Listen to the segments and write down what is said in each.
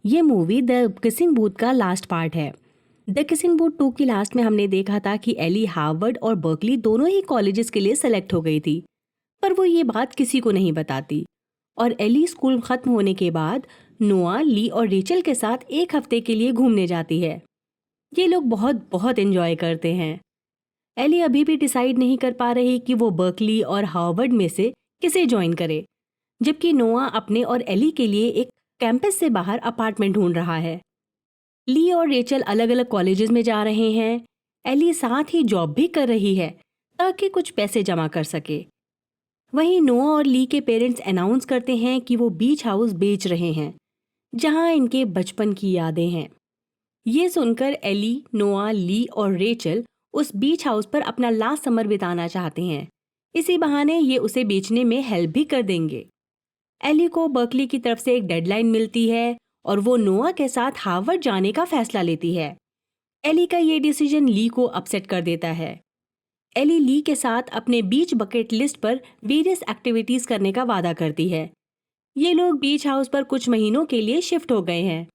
ये movie the kissing booth का last part है। द किसिंग बूथ 2 की लास्ट में हमने देखा था कि एली हार्वर्ड और बर्कली दोनों ही कॉलेजेस के लिए सेलेक्ट हो गई थी, पर वो ये बात किसी को नहीं बताती। और एली स्कूल खत्म होने के बाद नोआ, ली और रेचल के साथ एक हफ्ते के लिए घूमने जाती है। ये लोग बहुत बहुत एंजॉय करते हैं। एली अभी भी डिसाइड नहीं कर पा रही कि वो बर्कली और हार्वर्ड में से किसे ज्वाइन करे, जबकि नोआ अपने और एली के लिए एक कैंपस से बाहर अपार्टमेंट ढूंढ रहा है। ली और रेचल अलग अलग कॉलेजेस में जा रहे हैं। एली साथ ही जॉब भी कर रही है ताकि कुछ पैसे जमा कर सके। वहीं नोआ और ली के पेरेंट्स अनाउंस करते हैं कि वो बीच हाउस बेच रहे हैं जहां इनके बचपन की यादें हैं। ये सुनकर एली, नोआ, ली और रेचल उस बीच हाउस पर अपना लास्ट समर बिताना चाहते हैं। इसी बहाने ये उसे बेचने में हेल्प भी कर देंगे। एली को बर्कली की तरफ से एक डेडलाइन मिलती है और वो नोआ के साथ हार्वर्ड जाने का फैसला लेती है। एली का ये डिसीजन ली को अपसेट कर देता है। एली ली के साथ अपने बीच बकेट लिस्ट पर वेरियस एक्टिविटीज करने का वादा करती है। ये लोग बीच हाउस पर कुछ महीनों के लिए शिफ्ट हो गए हैं।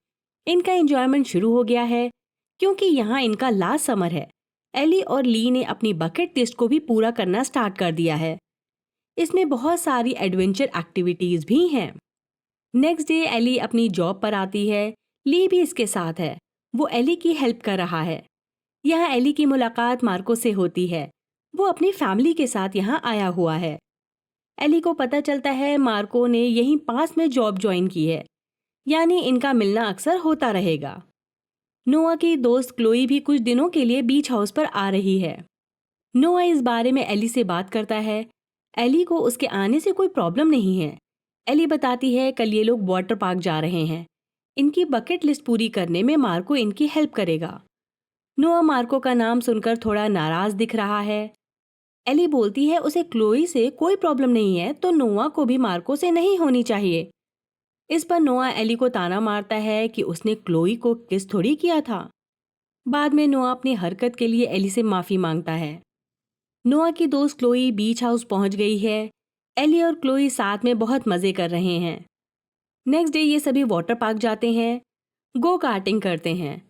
इनका एंजॉयमेंट शुरू हो गया है क्योंकि यहाँ इनका लास्ट समर है। एली और ली ने अपनी बकेट लिस्ट को भी पूरा करना स्टार्ट कर दिया है। इसमें बहुत सारी एडवेंचर एक्टिविटीज भी हैं। नेक्स्ट डे एली अपनी जॉब पर आती है। ली भी इसके साथ है। वो एली की हेल्प कर रहा है। यहाँ एली की मुलाकात मार्को से होती है। वो अपनी फैमिली के साथ यहाँ आया हुआ है। एली को पता चलता है मार्को ने यहीं पास में जॉब ज्वाइन की है, यानी इनका मिलना अक्सर होता रहेगा। नोआ की दोस्त क्लोई भी कुछ दिनों के लिए बीच हाउस पर आ रही है। नोआ इस बारे में एली से बात करता है। एली को उसके आने से कोई प्रॉब्लम नहीं है। एली बताती है कल ये लोग वाटर पार्क जा रहे हैं। इनकी बकेट लिस्ट पूरी करने में मार्को इनकी हेल्प करेगा। नोआ मार्को का नाम सुनकर थोड़ा नाराज दिख रहा है। एली बोलती है उसे क्लोई से कोई प्रॉब्लम नहीं है तो नोआ को भी मार्को से नहीं होनी चाहिए। इस पर नोआ एली को ताना मारता है कि उसने क्लोई को किस थोड़ी किया था। बाद में नोआ अपनी हरकत के लिए एली से माफी मांगता है। नोआ की दोस्त क्लोई बीच हाउस पहुंच गई है। एली और क्लोई साथ में बहुत मजे कर रहे हैं। नेक्स्ट डे ये सभी वाटर पार्क जाते हैं, गो कार्टिंग करते हैं।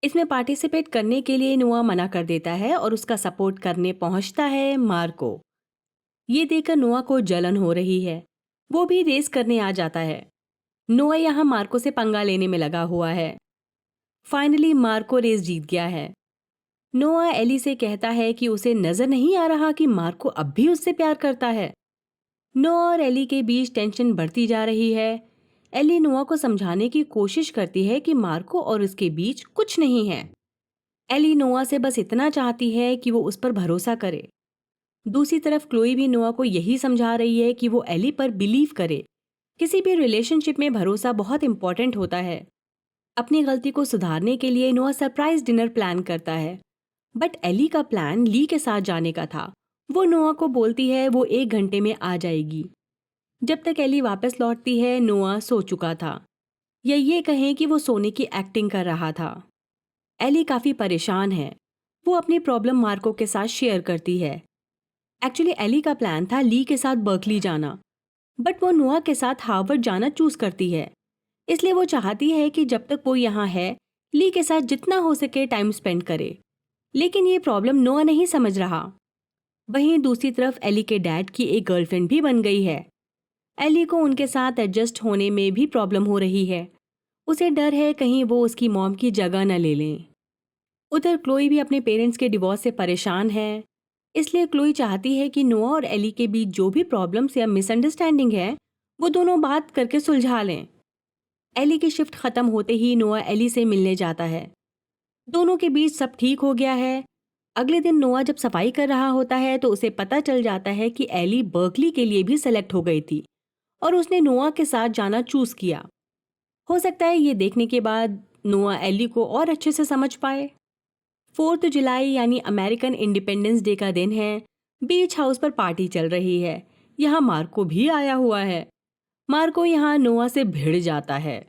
इसमें पार्टिसिपेट करने के लिए नोआ मना कर देता है और उसका सपोर्ट करने पहुंचता है मार्को। ये देखकर नोआ को जलन हो रही है। वो भी रेस करने आ जाता है। नोआ यहाँ मार्को से पंगा लेने में लगा हुआ है। फाइनली मार्को रेस जीत गया है। नोआ एली से कहता है कि उसे नजर नहीं आ रहा कि मार्को अब भी उससे प्यार करता है। नोआ और एली के बीच टेंशन बढ़ती जा रही है। एली नोआ को समझाने की कोशिश करती है कि मार्को और उसके बीच कुछ नहीं है। एली नोआ से बस इतना चाहती है कि वो उस पर भरोसा करे। दूसरी तरफ क्लोई भी नोआ को यही समझा रही है कि वो एली पर बिलीव करे। किसी भी रिलेशनशिप में भरोसा बहुत इंपॉर्टेंट होता है। अपनी गलती को सुधारने के लिए नोआ सरप्राइज डिनर प्लान करता है, बट एली का प्लान ली के साथ जाने का था। वो नोआ को बोलती है वो 1 घंटे में आ जाएगी। जब तक एली वापस लौटती है नोआ सो चुका था, या ये कहें कि वो सोने की एक्टिंग कर रहा था। एली काफी परेशान है। वो अपनी प्रॉब्लम मार्को के साथ शेयर करती है। एक्चुअली एली का प्लान था ली के साथ बर्कली जाना, बट वो नोआ के साथ हार्वर्ड जाना चूज करती है। इसलिए वो चाहती है कि जब तक वो यहाँ है ली के साथ जितना हो सके टाइम स्पेंड करे। लेकिन ये प्रॉब्लम नोआ नहीं समझ रहा। वहीं दूसरी तरफ एली के डैड की एक गर्लफ्रेंड भी बन गई है। एली को उनके साथ एडजस्ट होने में भी प्रॉब्लम हो रही है। उसे डर है कहीं वो उसकी मॉम की जगह न ले लें। उधर क्लोई भी अपने पेरेंट्स के डिवोर्स से परेशान है। इसलिए क्लोई चाहती है कि नोआ और एली के बीच जो भी प्रॉब्लम्स या मिसअंडरस्टैंडिंग है वो दोनों बात करके सुलझा लें। एली की शिफ्ट खत्म होते ही नोआ एली से मिलने जाता है। दोनों के बीच सब ठीक हो गया है। अगले दिन नोआ जब सफाई कर रहा होता है तो उसे पता चल जाता है कि एली बर्कली के लिए भी सेलेक्ट हो गई थी और उसने नोआ के साथ जाना चूज किया। हो सकता है ये देखने के बाद नोआ एली को और अच्छे से समझ पाए। 4 जुलाई यानी अमेरिकन इंडिपेंडेंस डे का दिन है। बीच हाउस पर पार्टी चल रही है। यहाँ मार्को भी आया हुआ है। मार्को यहाँ नोआ से भिड़ जाता है।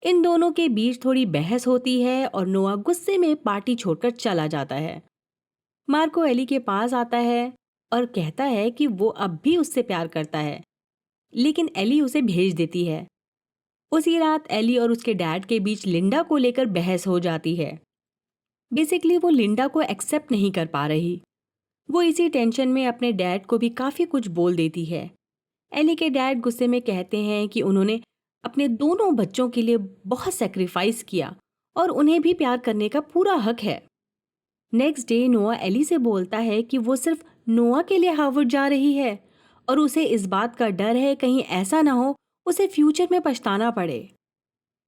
इन दोनों के बीच थोड़ी बहस होती है और नोआ गुस्से में पार्टी छोड़कर चला जाता है। मार्को एली के पास आता है और कहता है कि वो अब भी उससे प्यार करता है, लेकिन एली उसे भेज देती है। उसी रात एली और उसके डैड के बीच लिंडा को लेकर बहस हो जाती है। बेसिकली वो लिंडा को एक्सेप्ट नहीं कर पा रही। वो इसी टेंशन में अपने डैड को भी काफ़ी कुछ बोल देती है। एली के डैड गुस्से में कहते हैं कि उन्होंने अपने दोनों बच्चों के लिए बहुत सेक्रीफाइस किया और उन्हें भी प्यार करने का पूरा हक है। नेक्स्ट डे नोआ एली से बोलता है कि वो सिर्फ नोआ के लिए हार्वर्ड जा रही है और उसे इस बात का डर है कहीं ऐसा ना हो उसे फ्यूचर में पछताना पड़े।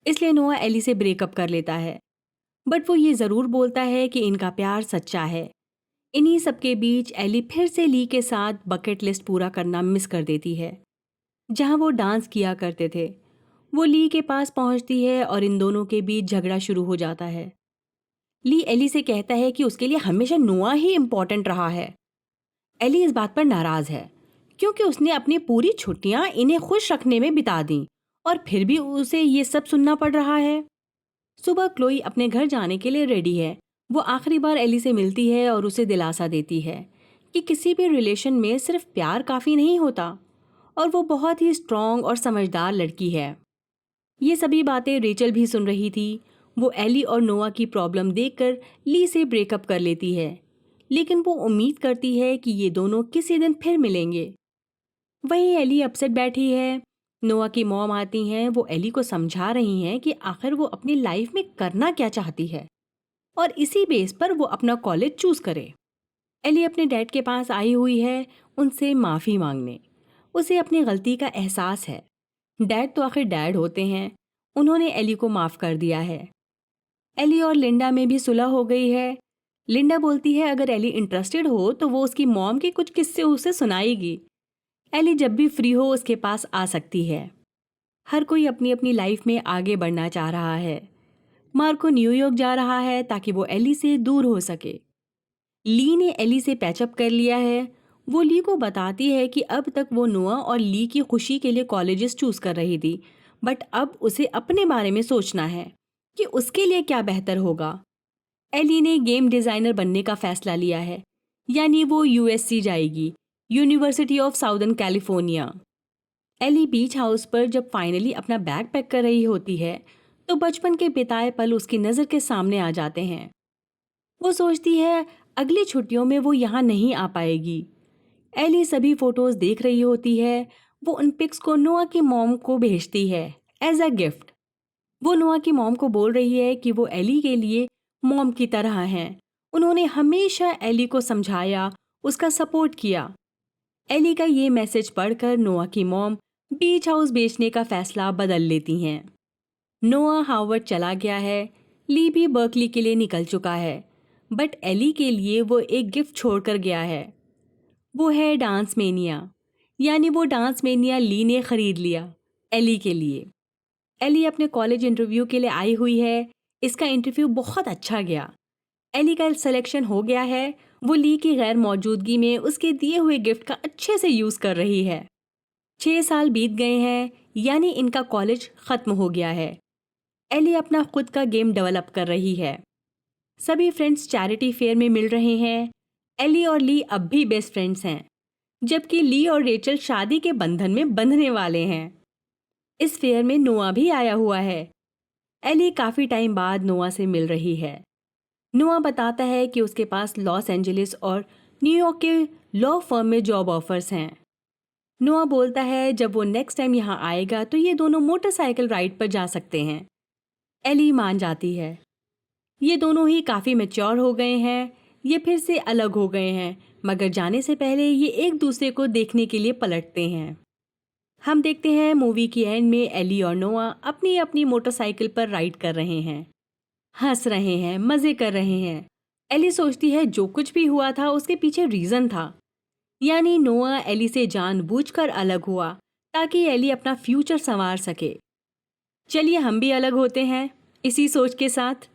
इसलिए नोआ एली से ब्रेकअप कर लेता है, बट वो ये ज़रूर बोलता है कि इनका प्यार सच्चा है। इन्हीं सबके बीच एली फिर से ली के साथ बकेट लिस्ट पूरा करना मिस कर देती है, जहां वो डांस किया करते थे। वो ली के पास पहुंचती है और इन दोनों के बीच झगड़ा शुरू हो जाता है। ली एली से कहता है कि उसके लिए हमेशा नोआ ही इम्पोर्टेंट रहा है। एली इस बात पर नाराज है क्योंकि उसने अपनी पूरी छुट्टियां इन्हें खुश रखने में बिता दी और फिर भी उसे ये सब सुनना पड़ रहा है। सुबह क्लोई अपने घर जाने के लिए रेडी है। वो आखिरी बार एली से मिलती है और उसे दिलासा देती है कि किसी भी रिलेशन में सिर्फ प्यार काफ़ी नहीं होता और वो बहुत ही स्ट्रॉन्ग और समझदार लड़की है। ये सभी बातें रेचल भी सुन रही थी। वो एली और नोआ की प्रॉब्लम देखकर ली से ब्रेकअप कर लेती है, लेकिन वो उम्मीद करती है कि ये दोनों किसी दिन फिर मिलेंगे। वहीं एली अपसेट बैठी है। नोआ की मॉम आती हैं। वो एली को समझा रही हैं कि आखिर वो अपनी लाइफ में करना क्या चाहती है और इसी बेस पर वो अपना कॉलेज चूज करे। एली अपने डैड के पास आई हुई है उनसे माफ़ी मांगने। उसे अपनी गलती का एहसास है। डैड तो आखिर डैड होते हैं, उन्होंने एली को माफ़ कर दिया है। एली और लिंडा में भी सुलह हो गई है। लिंडा बोलती है अगर एली इंटरेस्टेड हो तो वो उसकी मॉम के कुछ किस्से उसे सुनाएगी। एली जब भी फ्री हो उसके पास आ सकती है। हर कोई अपनी अपनी लाइफ में आगे बढ़ना चाह रहा है। मार्को न्यूयॉर्क जा रहा है ताकि वो एली से दूर हो सके। ली ने एली से पैचअप कर लिया है। वो ली को बताती है कि अब तक वो नोआ और ली की खुशी के लिए कॉलेजेस चूज कर रही थी, बट अब उसे अपने बारे में सोचना है कि उसके लिए क्या बेहतर होगा। एली ने गेम डिज़ाइनर बनने का फैसला लिया है, यानी वो यूएससी जाएगी, university of southern California. Ellie beach house पर जब फाइनली अपना बैग पैक कर रही होती है तो बचपन के बिताए पल उसकी नज़र के सामने आ जाते हैं। वो सोचती है अगली छुट्टियों में वो यहाँ नहीं आ पाएगी। एली सभी फोटोज देख रही होती है। वो उन पिक्स को नोआ की मॉम को भेजती है एज अ गिफ्ट। वो नोआ की मॉम को बोल रही है कि वो एली के लिए मॉम की तरह हैं। उन्होंने हमेशा एली को समझाया, उसका सपोर्ट किया। एली का ये मैसेज पढ़कर नोआ की मॉम बीच हाउस बेचने का फैसला बदल लेती हैं। नोआ हार्वर्ड चला गया है। ली भी बर्कली के लिए निकल चुका है, बट एली के लिए वो एक गिफ्ट छोड़कर गया है। वो है डांस मेनिया, यानी वो डांस मेनिया ली ने खरीद लिया एली के लिए। एली अपने कॉलेज इंटरव्यू के लिए आई हुई है। इसका इंटरव्यू बहुत अच्छा गया। एली का सिलेक्शन हो गया है। वो ली की गैर मौजूदगी में उसके दिए हुए गिफ्ट का अच्छे से यूज़ कर रही है। 6 साल बीत गए हैं, यानी इनका कॉलेज ख़त्म हो गया है। एली अपना खुद का गेम डेवलप कर रही है। सभी फ्रेंड्स चैरिटी फेयर में मिल रहे हैं। एली और ली अब भी बेस्ट फ्रेंड्स हैं, जबकि ली और रेचल शादी के बंधन में बंधने वाले हैं। इस फेयर में नोआ भी आया हुआ है। एली काफ़ी टाइम बाद नोआ से मिल रही है। नोआ बताता है कि उसके पास लॉस एंजलिस और न्यूयॉर्क के लॉ फर्म में जॉब ऑफर्स हैं। नोआ बोलता है जब वो नेक्स्ट टाइम यहाँ आएगा तो ये दोनों मोटरसाइकिल राइड पर जा सकते हैं। एली मान जाती है। ये दोनों ही काफ़ी मैच्योर हो गए हैं। ये फिर से अलग हो गए हैं, मगर जाने से पहले ये एक दूसरे को देखने के लिए पलटते हैं। हम देखते हैं मूवी की एंड में एली और नोआ अपनी अपनी मोटरसाइकिल पर राइड कर रहे हैं, हंस रहे हैं, मज़े कर रहे हैं। एली सोचती है जो कुछ भी हुआ था उसके पीछे रीज़न था, यानी नोआ एली से जानबूझकर अलग हुआ ताकि एली अपना फ्यूचर संवार सके। चलिए हम भी अलग होते हैं इसी सोच के साथ,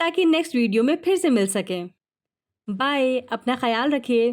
ताकि नेक्स्ट वीडियो में फिर से मिल सकें। बाय, अपना ख्याल रखिए।